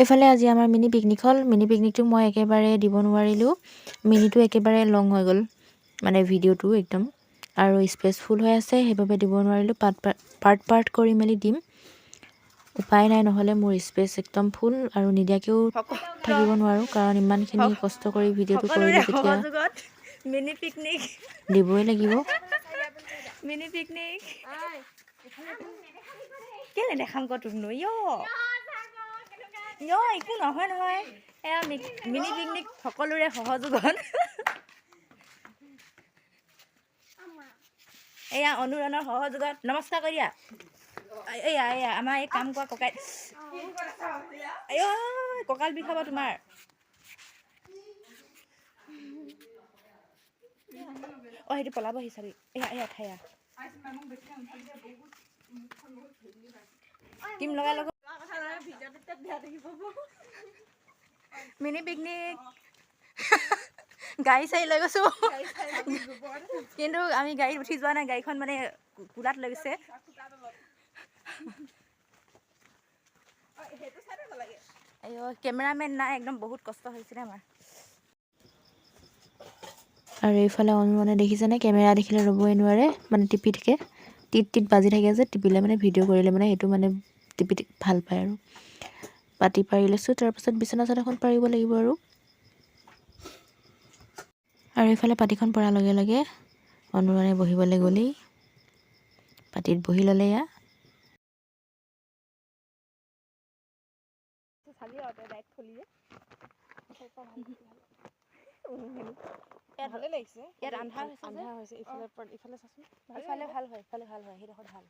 এফালে আজি আমাৰ মিনি পিকনিক হ'ল। মিনি পিকনিকটো মই একেবাৰে দিব নোৱাৰিলোঁ। মিনিটো একেবাৰে লং হৈ গ'ল, মানে ভিডিঅ'টো একদম, আৰু স্পেচফুল হৈ আছে, সেইবাবে দিব নোৱাৰিলোঁ। পাৰ্ট কৰি মেলি দিম, উপায় নাই, নহ'লে মোৰ স্পেচ একদম ফুল, আৰু নিদিয়াকৈও থাকিব নোৱাৰোঁ, কাৰণ ইমানখিনি কষ্ট কৰি ভিডিঅ'টো কৰিলোঁ যেতিয়া মিনি পিকনিক দিবই লাগিব। মিনি পিকনিক কেলে দেখাম ক তোক ন একো নহয় নহয়। এয়া মিনি পিকনিক সকলোৰে সহযোগত। এয়া অনুৰণৰ সহযোগত নমস্কাৰ কৰি দিয়া। এয়া আমাৰ এই কাম কৰা ককাই, কঁকাল বিষাব তোমাৰ। সেইটো পলাব হিচাপি এয়া ঠাইয়া টিম লগাই লগ মিনি পিকনিক গাড়ী চাৰি লৈ গৈছো, কিন্তু আমি গাড়ীত উঠি যোৱা নাই, গাড়ীখন মানে কোলাত লৈ গৈছে। কেমেৰামেন নাই, একদম বহুত কষ্ট হৈছিলে আমাৰ। আৰু এইফালে অনুমানে দেখিছেনে, কেমেৰা দেখিলে ৰ'বই নোৱাৰে, মানে টিপি থাকে, টিত বাজি থাকে যে, টিপিলে মানে ভিডিঅ' কৰিলে মানে সেইটো মানে টিপি ভাল পায়। আৰু পাতি পাৰি লৈছোঁ, তাৰপাছত বিচনা চাদৰখন পাৰিব লাগিব। আৰু এইফালে পাতিখন পৰাৰ লগে লগে অনুমানে বহিবলৈ গ'লেই, পাতিত বহি ল'লে। ভালে লাগিছে, ইয়াত আন্ধাৰ হৈছে, ইফালে চাচোন, ইফালে ভাল হয়, সেইডোখৰত ভাল।